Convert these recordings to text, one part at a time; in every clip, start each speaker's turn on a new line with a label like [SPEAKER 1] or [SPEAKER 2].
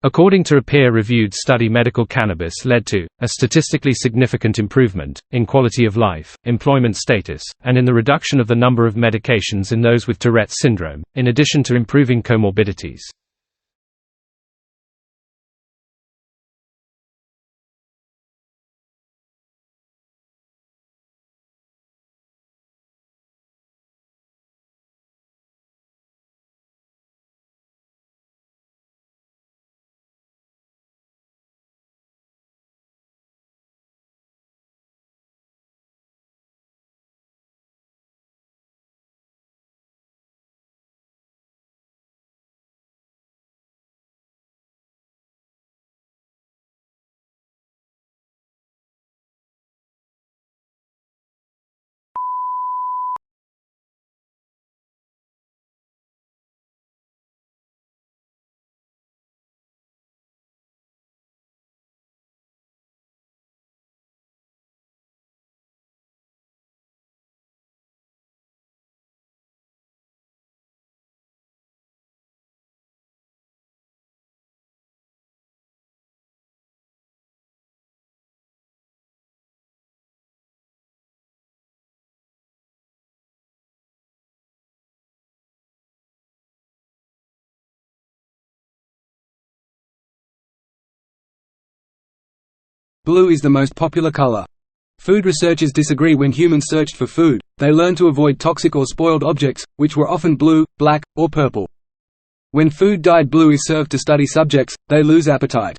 [SPEAKER 1] According to a peer-reviewed study, medical cannabis led to a statistically significant improvement in quality of life, employment status, and in the reduction of the number of medications in those with Tourette's syndrome, in addition to improving comorbidities.
[SPEAKER 2] Blue is the most popular color. Food researchers disagree. When humans searched for food, they learned to avoid toxic or spoiled objects, which were often blue, black, or purple. When food dyed blue is served to study subjects, they lose appetite.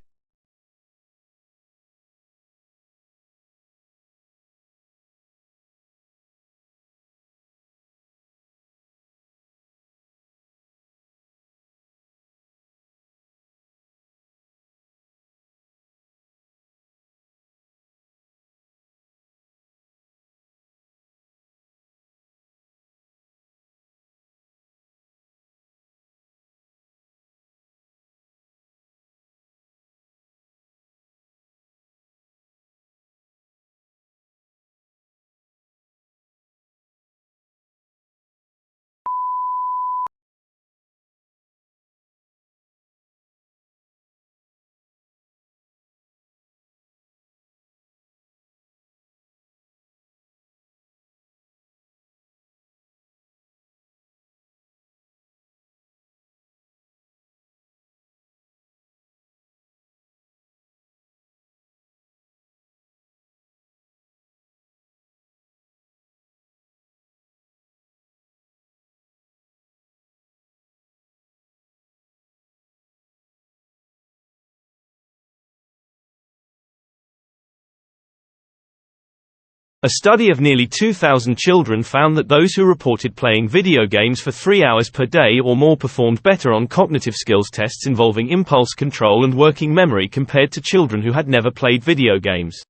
[SPEAKER 3] A study of nearly 2,000 children found that those who reported playing video games for 3 hours per day or more performed better on cognitive skills tests involving impulse control and working memory compared to children who had never played video games.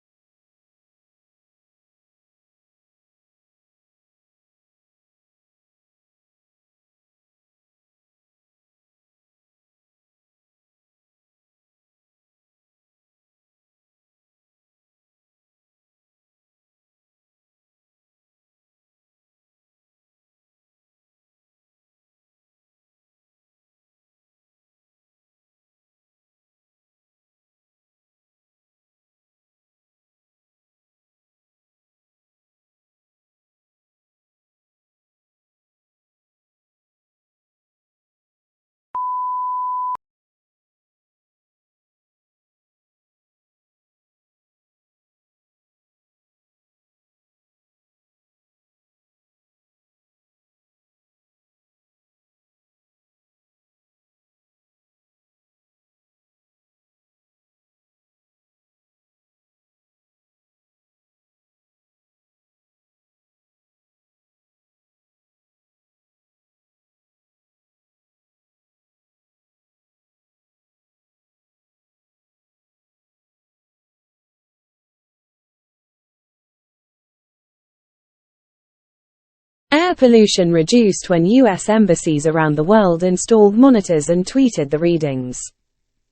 [SPEAKER 4] Air pollution reduced when U.S. embassies around the world installed monitors and tweeted the readings.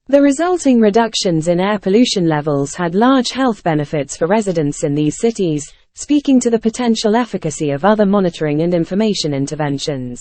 [SPEAKER 4] The resulting reductions in air pollution levels had large health benefits for residents in these cities, speaking to the potential efficacy of other monitoring and information interventions.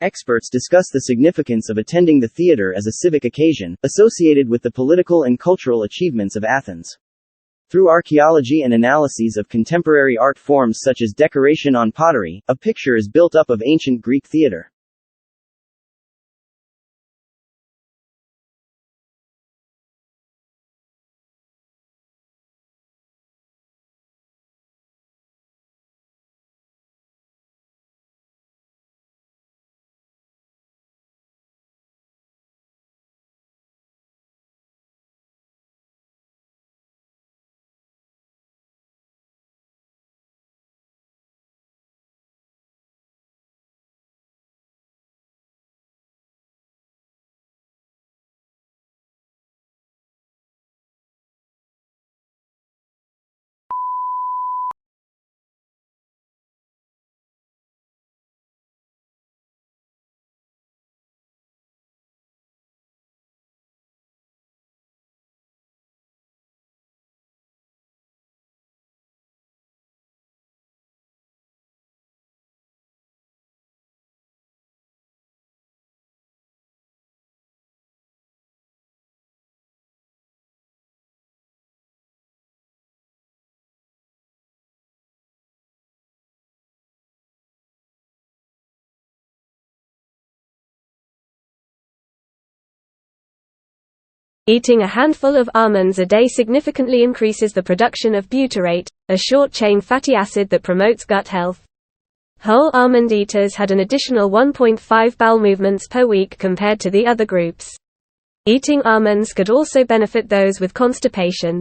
[SPEAKER 5] Experts discuss the significance of attending the theater as a civic occasion, associated with the political and cultural achievements of Athens. Through archaeology and analyses of contemporary art forms such as decoration on pottery, a picture is built up of ancient Greek theater.
[SPEAKER 6] Eating a handful of almonds a day significantly increases the production of butyrate, a short-chain fatty acid that promotes gut health. Whole almond eaters had an additional 1.5 bowel movements per week compared to the other groups. Eating almonds could also benefit those with constipation.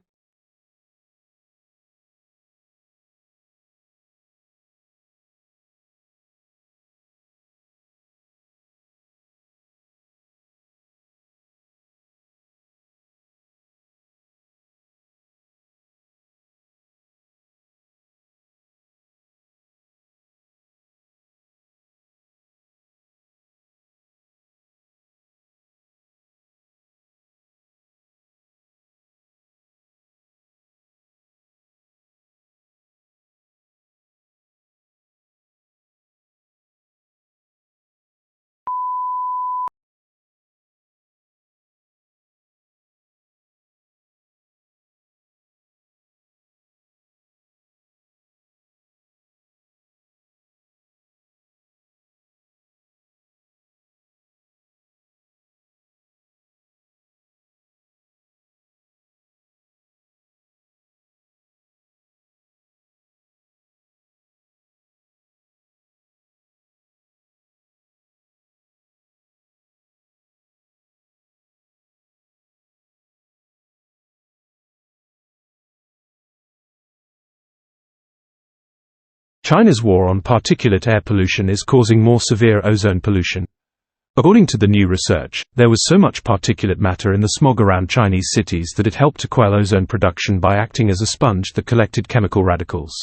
[SPEAKER 1] China's war on particulate air pollution is causing more severe ozone pollution. According to the new research, there was so much particulate matter in the smog around Chinese cities that it helped to quell ozone production by acting as a sponge that collected chemical radicals.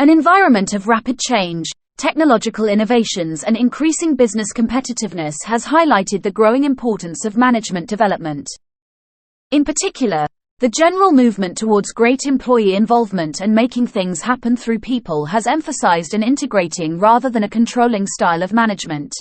[SPEAKER 7] An environment of rapid change, technological innovations and increasing business competitiveness has highlighted the growing importance of management development. In particular, The general movement towards great employee involvement and making things happen through people has emphasized an integrating rather than a controlling style of management.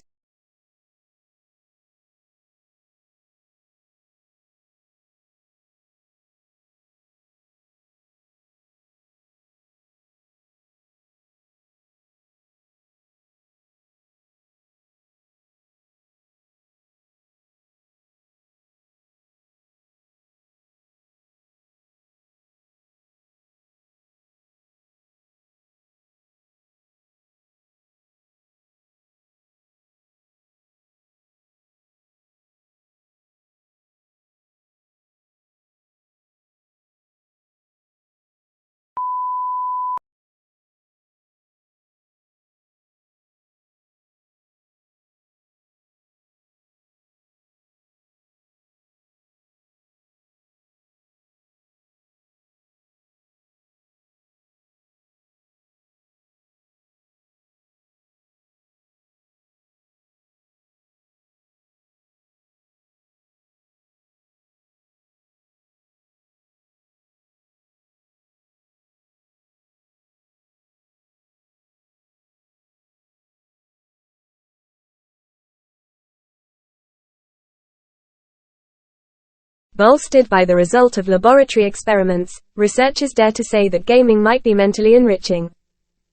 [SPEAKER 6] Bolstered by the result of laboratory experiments, researchers dare to say that gaming might be mentally enriching.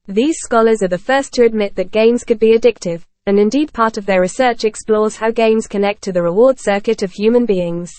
[SPEAKER 6] These scholars are the first to admit that games could be addictive, and indeed part of their research explores how games connect to the reward circuit of human beings.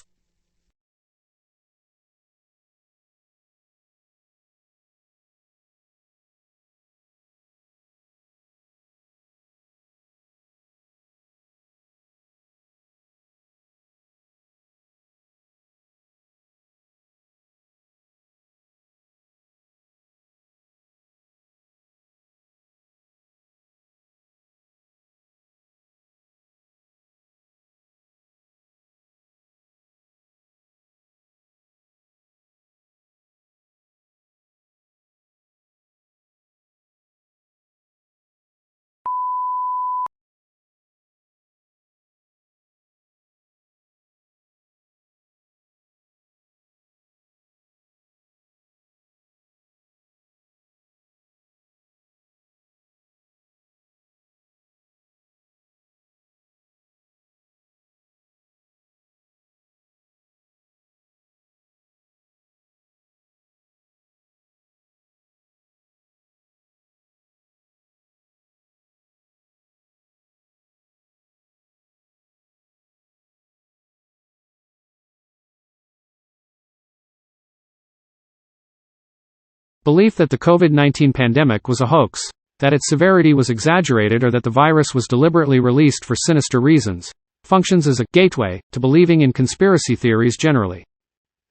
[SPEAKER 1] Belief that the COVID-19 pandemic was a hoax, that its severity was exaggerated, or that the virus was deliberately released for sinister reasons, functions as a gateway to believing in conspiracy theories generally.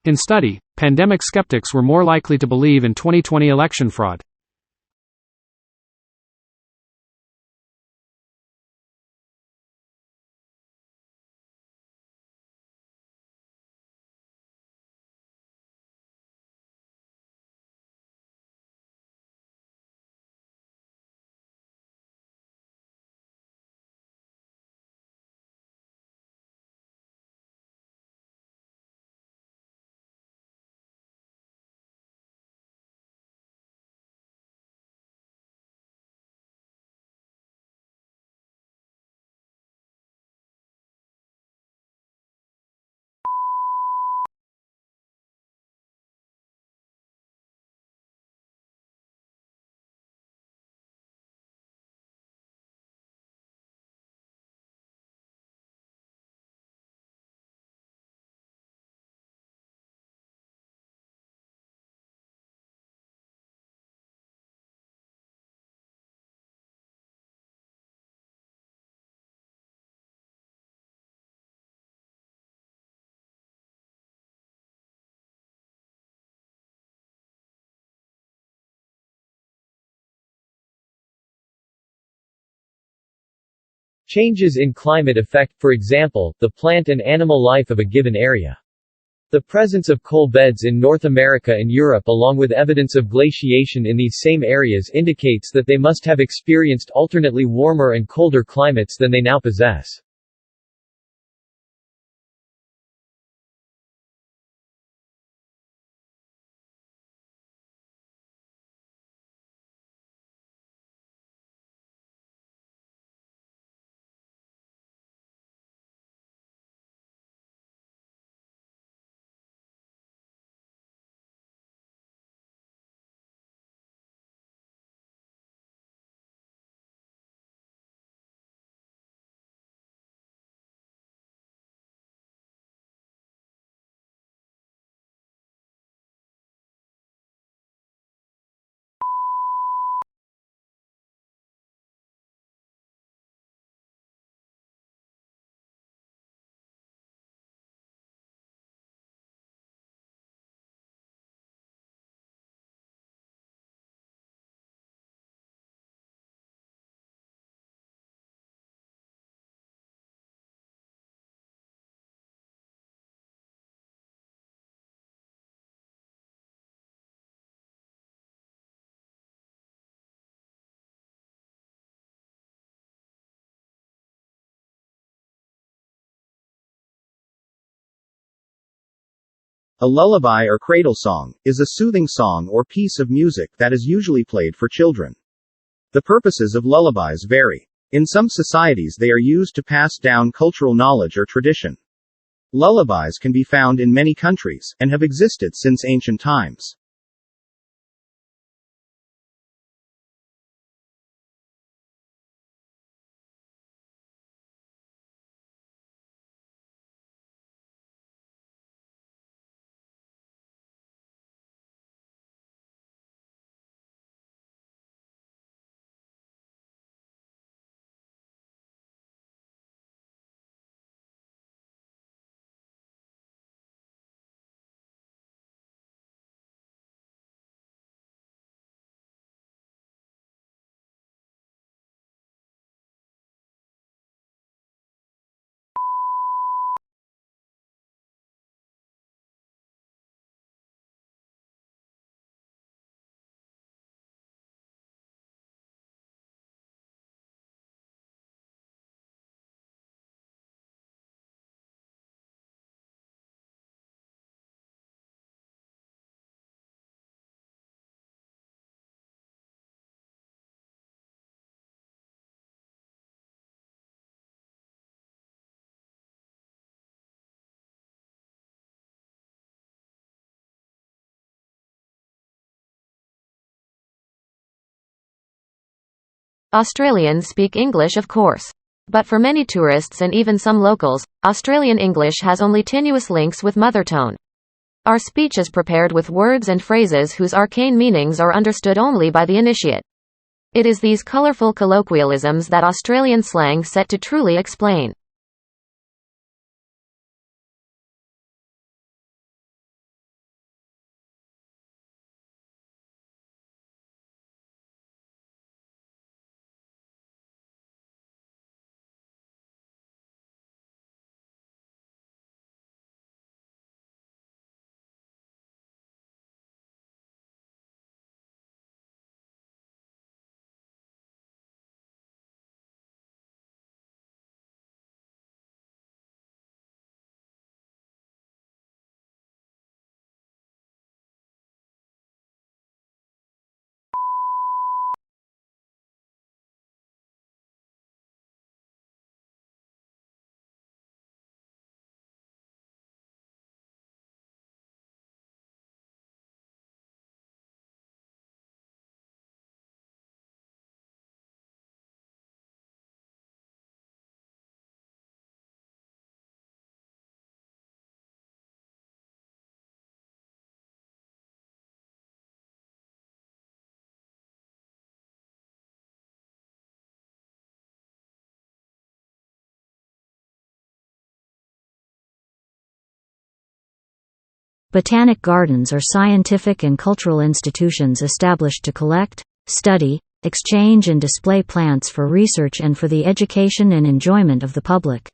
[SPEAKER 1] In study, pandemic skeptics were more likely to believe in 2020 election fraud.
[SPEAKER 8] Changes in climate affect, for example, the plant and animal life of a given area. The presence of coal beds in North America and Europe along with evidence of glaciation in these same areas indicates that they must have experienced alternately warmer and colder climates than they now possess.
[SPEAKER 9] A lullaby or cradle song is a soothing song or piece of music that is usually played for children. The purposes of lullabies vary. In some societies, they are used to pass down cultural knowledge or tradition. Lullabies can be found in many countries, and have existed since ancient times.
[SPEAKER 10] Australians speak English, of course. But for many tourists and even some locals, Australian English has only tenuous links with mother tongue. Our speech is prepared with words and phrases whose arcane meanings are understood only by the initiate. It is these colourful colloquialisms that Australian slang set to truly explain.
[SPEAKER 11] Botanic gardens are scientific and cultural institutions established to collect, study, exchange and display plants for research and for the education and enjoyment of the public.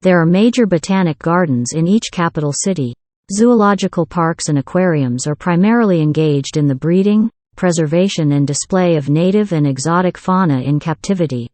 [SPEAKER 11] There are major botanic gardens in each capital city. Zoological parks and aquariums are primarily engaged in the breeding, preservation and display of native and exotic fauna in captivity.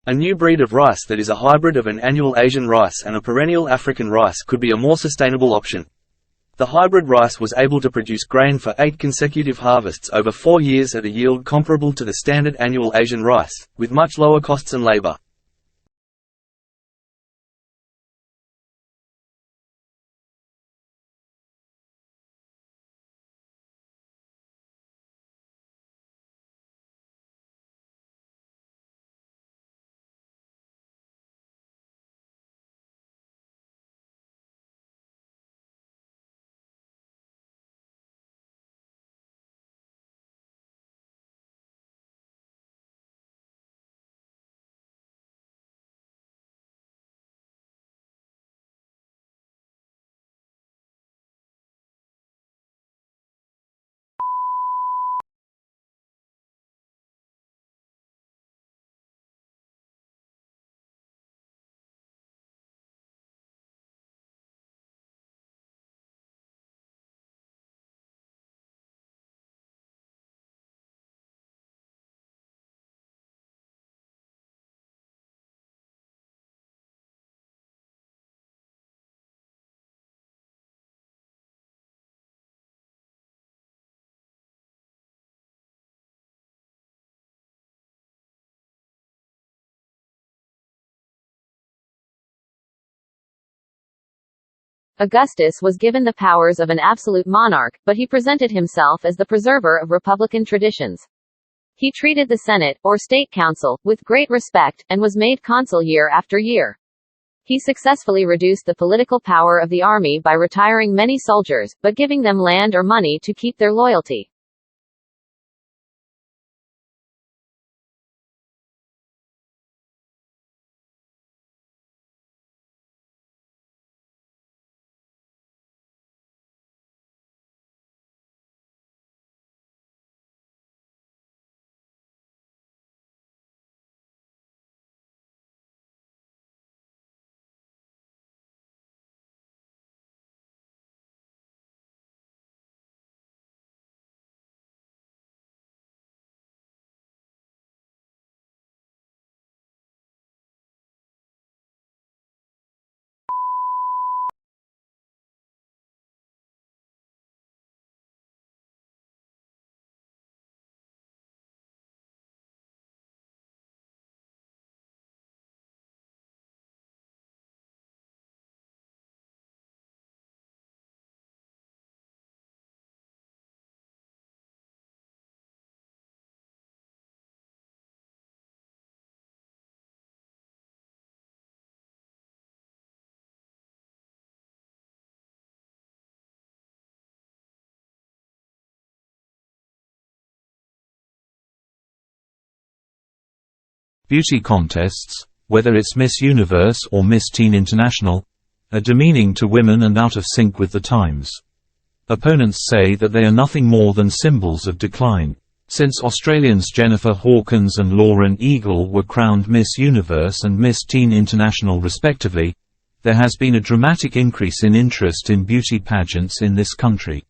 [SPEAKER 2] A new breed of rice that is a hybrid of an annual Asian rice and a perennial African rice could be a more sustainable option. The hybrid rice was able to produce grain for 8 consecutive harvests over 4 years at a yield comparable to the standard annual Asian rice, with much lower costs and labor.
[SPEAKER 10] Augustus was given the powers of an absolute monarch, but he presented himself as the preserver of republican traditions. He treated the Senate, or State Council, with great respect, and was made consul year after year. He successfully reduced the political power of the army by retiring many soldiers, but giving them land or money to keep their loyalty.
[SPEAKER 12] Beauty contests, whether it's Miss Universe or Miss Teen International, are demeaning to women and out of sync with the times. Opponents say that they are nothing more than symbols of decline. Since Australians Jennifer Hawkins and Lauren Eagle were crowned Miss Universe and Miss Teen International respectively, there has been a dramatic increase in interest in beauty pageants in this country.